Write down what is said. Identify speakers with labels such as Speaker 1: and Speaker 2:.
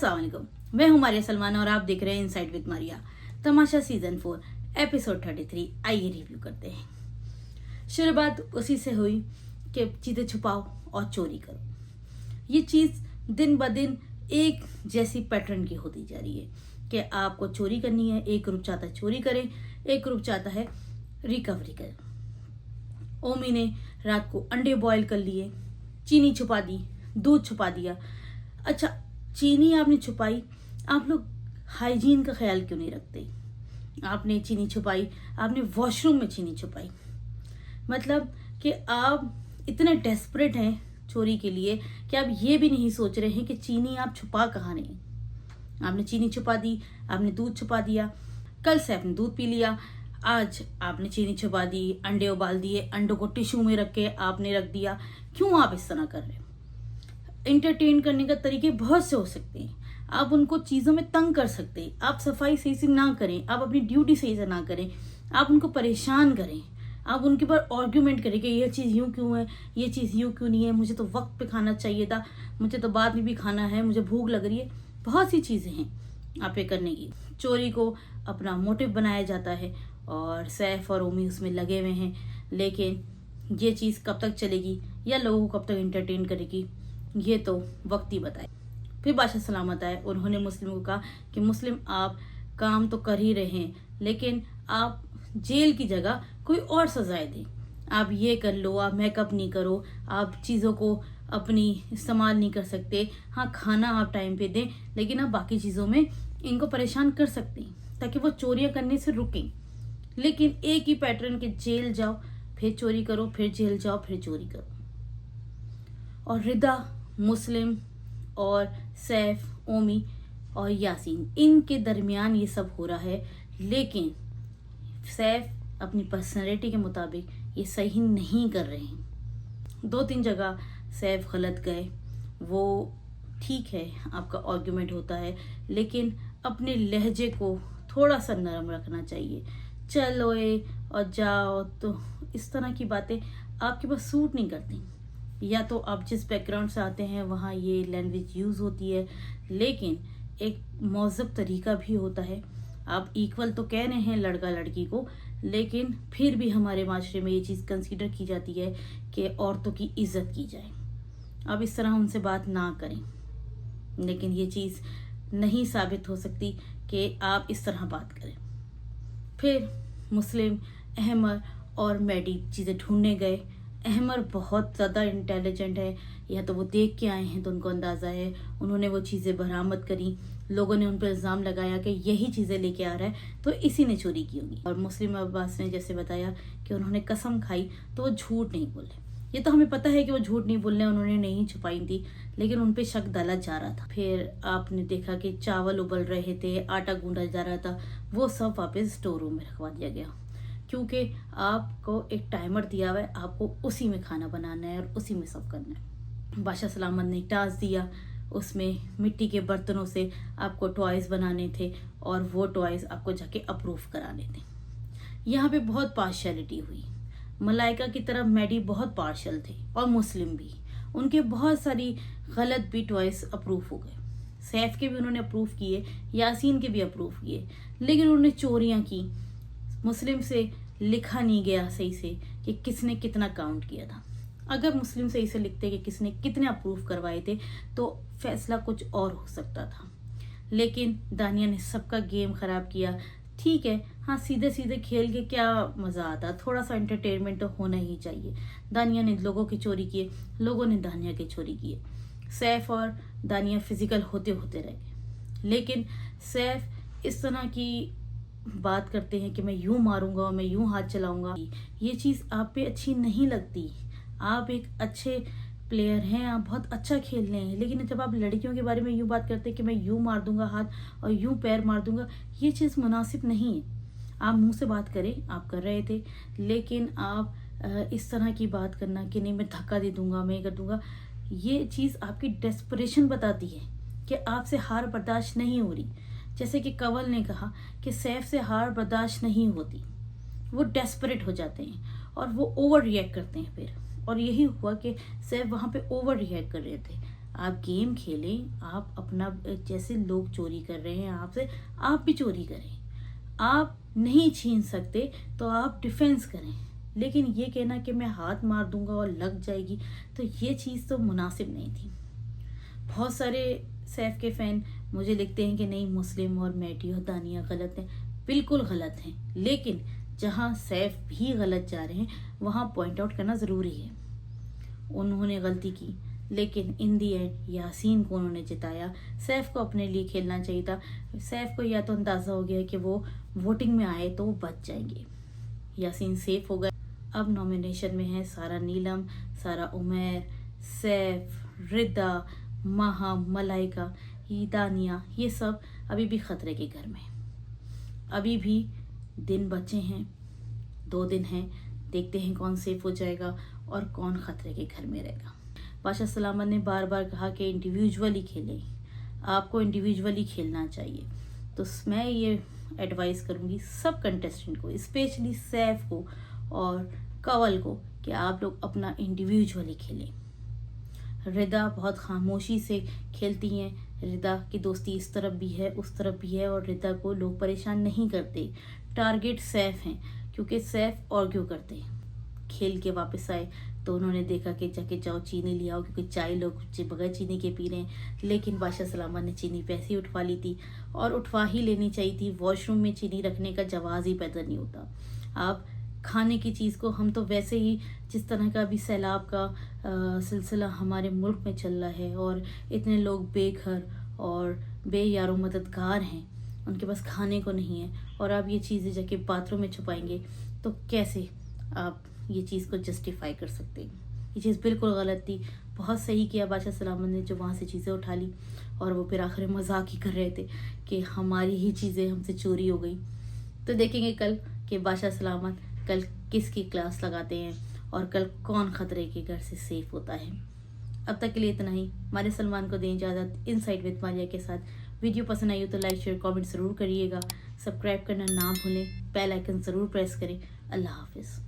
Speaker 1: अस्सलाम वालेकुम, मैं हूं मारिया सलमान और आप देख रहे हैं inside with Maria. Tamasha season 4 episode 33। आइए रिव्यू करते हैं। शुरुआत उसी से हुई कि चीजें छुपाओ और चोरी करो। ये चीज दिन ब दिन एक जैसी पैटर्न की होती जा रही है कि आपको चोरी करनी है। एक ग्रुप चाहता है चोरी करें, एक ग्रुप चाहता है रिकवरी करें। ओमी ने रात को अंडे बॉयल कर लिए, चीनी छुपा दी, दूध छुपा दिया। अच्छा, चीनी आपने छुपाई, आप लोग हाइजीन का ख्याल क्यों नहीं रखते? आपने चीनी छुपाई, आपने वॉशरूम में चीनी छुपाई। मतलब कि आप इतने डेस्परेट हैं चोरी के लिए कि आप ये भी नहीं सोच रहे हैं कि चीनी आप छुपा कहाँ नहीं। आपने चीनी छुपा दी, आपने दूध छुपा दिया, कल से आपने दूध पी लिया, आज आपने चीनी छुपा दी, अंडे उबाल दिए, अंडों को टिश्यू में रख के आपने रख दिया। क्यों आप इस तरह कर रहे हो? इंटरटेन करने का तरीके बहुत से हो सकते हैं। आप उनको चीज़ों में तंग कर सकते हैं। आप सफाई सही से ना करें, आप अपनी ड्यूटी सही से ना करें, आप उनको परेशान करें, आप उनके ऊपर आर्ग्यूमेंट करें कि ये चीज़ यूँ क्यों है, ये चीज़ यूँ क्यों नहीं है, मुझे तो वक्त पे खाना चाहिए था, मुझे तो बाद में भी खाना है, मुझे भूख लग रही है। बहुत सी चीज़ें हैं आप ये करने की। चोरी को अपना मोटिव बनाया जाता है और सैफ और ओमी उसमें लगे हुए हैं। लेकिन ये चीज़ कब तक चलेगी या लोगों को कब तक इंटरटेन करेगी, ये तो वक्त ही बताए। फिर बादशाह सलामत आए, उन्होंने मुस्लिम को कहा कि मुस्लिम आप काम तो कर ही रहे हैं, लेकिन आप जेल की जगह कोई और सजाएं दें। आप ये कर लो, आप मेकअप नहीं करो, आप चीज़ों को अपनी इस्तेमाल नहीं कर सकते। हाँ, खाना आप टाइम पे दें, लेकिन आप बाकी चीज़ों में इनको परेशान कर सकते हैं ताकि वो चोरियाँ करने से रुकें। लेकिन एक ही पैटर्न के जेल जाओ, फिर चोरी करो, फिर जेल जाओ, फिर चोरी करो। और रिदा, मुस्लिम और सैफ, ओमी और यासीन, इनके दरमियान ये सब हो रहा है। लेकिन सैफ अपनी पर्सनैलिटी के मुताबिक ये सही नहीं कर रहे हैं। 2-3 जगह सैफ गलत गए। वो ठीक है, आपका आर्ग्यूमेंट होता है, लेकिन अपने लहजे को थोड़ा सा नरम रखना चाहिए। चलो और जाओ, तो इस तरह की बातें आपके पास सूट नहीं करती। या तो आप जिस बैकग्राउंड से आते हैं वहाँ ये लैंग्वेज यूज़ होती है, लेकिन एक मौज़ब तरीका भी होता है। आप इक्वल तो कह रहे हैं लड़का लड़की को, लेकिन फिर भी हमारे माशरे में ये चीज़ कंसीडर की जाती है कि औरतों की इज्जत की जाए। आप इस तरह उनसे बात ना करें, लेकिन ये चीज़ नहीं साबित हो सकती कि आप इस तरह बात करें। फिर मुस्लिम, अहमर और मैडी चीज़ें ढूंढने गए। अहमर बहुत ज़्यादा इंटेलिजेंट है, या तो वो देख के आए हैं तो उनको अंदाज़ा है। उन्होंने वो चीज़ें बरामद करी, लोगों ने उन पर इल्ज़ाम लगाया कि यही चीज़ें लेके आ रहा है तो इसी ने चोरी की होगी। और मुस्लिम अब्बास ने जैसे बताया कि उन्होंने कसम खाई तो वो झूठ नहीं बोले। ये तो हमें पता है कि वो झूठ नहीं बोलने, उन्होंने नहीं छुपाई थी, लेकिन उन पर शक डाला जा रहा था। फिर आपने देखा कि चावल उबल रहे थे, आटा गूंदा जा रहा था, वो सब वापस स्टोर रूम में रखवा दिया गया, क्योंकि आपको एक टाइमर दिया हुआ है, आपको उसी में खाना बनाना है और उसी में सब करना है। बादशाह सलामत ने टास्क दिया, उसमें मिट्टी के बर्तनों से आपको टॉयज़ बनाने थे और वो टॉयज़ आपको जाके अप्रूव कराने थे। यहाँ पे बहुत पार्शियलिटी हुई। मलाइका की तरफ मैडी बहुत पार्शियल थे और मुस्लिम भी। उनके बहुत सारी गलत भी टॉयज़ अप्रूव हो गए। सैफ के भी उन्होंने अप्रूव किए, यासीन के भी अप्रूव किए, लेकिन उन्होंने चोरियाँ की। मुस्लिम से लिखा नहीं गया सही से कि किसने कितना काउंट किया था। अगर मुस्लिम सही से लिखते कि किसने कितने अप्रूव करवाए थे तो फैसला कुछ और हो सकता था। लेकिन दानिया ने सबका गेम ख़राब किया। ठीक है, हाँ, सीधे सीधे खेल के क्या मज़ा आता, थोड़ा सा एंटरटेनमेंट तो होना ही चाहिए। दानिया ने लोगों की चोरी किए, लोगों ने दानिया की चोरी किए। सैफ और दानिया फिजिकल होते होते रह गए, लेकिन सैफ इस तरह की बात करते हैं कि मैं यूं मारूंगा, मैं यूं हाथ चलाऊंगा। ये चीज़ आप पे अच्छी नहीं लगती। आप एक अच्छे प्लेयर हैं, आप बहुत अच्छा खेल रहे हैं, लेकिन जब आप लड़कियों के बारे में यूं बात करते हैं कि मैं यूं मार दूंगा हाथ और यूं पैर मार दूंगा, ये चीज़ मुनासिब नहीं है। आप मुंह से बात करें, आप कर रहे थे, लेकिन आप इस तरह की बात करना कि नहीं मैं धक्का दे दूंगा, मैं कर दूंगा, ये चीज़ आपकी डेस्परेशन बताती है कि आपसे हार बर्दाश्त नहीं हो रही। जैसे कि कंवल ने कहा कि सैफ से हार बर्दाश्त नहीं होती, वो डेस्परेट हो जाते हैं और वो ओवर रिएक्ट करते हैं फिर। और यही हुआ कि सैफ वहाँ पे ओवर रिएक्ट कर रहे थे। آپ گیم کھیلیں, آپ اپنا جیسے لوگ چوری کر رہے ہیں آپ سے, آپ بھی چوری کریں. آپ نہیں چھین سکتے تو آپ ڈیفینس کریں, لیکن یہ کہنا کہ میں ہاتھ مار دوں گا اور لگ جائے گی, تو یہ چیز تو مناسب نہیں تھی. بہت سارے سیف کے فین مجھے لکھتے ہیں کہ نہیں, مسلم اور میٹی اور دانیہ غلط ہیں. بالکل غلط ہیں, لیکن جہاں سیف بھی غلط جا رہے ہیں وہاں پوائنٹ آؤٹ کرنا ضروری ہے. انہوں نے غلطی کی, لیکن ان دی اینڈ یاسین کو انہوں نے جتایا. سیف کو اپنے لیے کھیلنا چاہیے تھا. سیف کو یا تو اندازہ ہو گیا کہ وہ ووٹنگ میں آئے تو وہ بچ جائیں گے. یاسین سیف ہو گئے. اب نامینیشن میں ہیں سارا نیلم, سارا عمیر, سیف, ردا, مہا, ملائکہ, دانیہ. یہ سب ابھی بھی خطرے کے گھر میں. ابھی بھی دن بچے ہیں, 2 دن ہیں. دیکھتے ہیں کون سیف ہو جائے گا اور کون خطرے کے گھر میں رہے گا. بادشاہ سلامت نے بار بار کہا کہ انڈیویجولی کھیلیں, آپ کو انڈیویجولی کھیلنا چاہیے. تو میں یہ ایڈوائز کروں گی سب کنٹیسٹنٹ کو, اسپیشلی سیف کو اور کنول کو, کہ آپ لوگ اپنا انڈیویجولی کھیلیں. ردا بہت خاموشی سے کھیلتی ہیں. ردا کی دوستی اس طرف بھی ہے اس طرف بھی ہے, اور ردا کو لوگ پریشان نہیں کرتے. ٹارگٹ سیف ہیں, کیونکہ سیف آرگیو کرتے ہیں. کھیل کے واپس آئے تو انہوں نے دیکھا کہ جاؤ چینی لے آؤ, کیونکہ چائے لوگ بغیر چینی کے پی رہے ہیں. لیکن بادشاہ سلامت نے چینی پیسے ہی اٹھوا لی تھی, اور اٹھوا ہی لینی چاہیے تھی. واش روم میں چینی رکھنے کا جواز ہی پیدا نہیں ہوتا. آپ کھانے کی چیز کو, ہم تو ویسے ہی جس طرح کا ابھی سیلاب کا سلسلہ ہمارے ملک میں چل رہا ہے, اور اتنے لوگ بے گھر اور بے یار و مددگار ہیں, ان کے پاس کھانے کو نہیں ہے, اور آپ یہ چیزیں جا کے باتھ روم میں چھپائیں گے, تو کیسے آپ یہ چیز کو جسٹیفائی کر سکتے ہیں؟ یہ چیز بالکل غلط تھی. بہت صحیح کیا بادشاہ سلامت نے جو وہاں سے چیزیں اٹھا لی, اور وہ پھر آخر مذاق ہی کر رہے تھے کہ ہماری ہی چیزیں ہم سے چوری ہو گئی. تو دیکھیں گے کل کہ بادشاہ سلامت کل کس کی کلاس لگاتے ہیں, اور کل کون خطرے کے گھر سے سیف ہوتا ہے. اب تک کے لیے اتنا ہی. ہمارے سلمان کو دیں اجازت ان سائٹ وتھ ماریا کے ساتھ. ویڈیو پسند آئی ہو تو لائک شیئر کامنٹ ضرور کریے گا. سبسکرائب کرنا نہ بھولیں, بیل آئیکن ضرور پریس کریں. اللہ حافظ.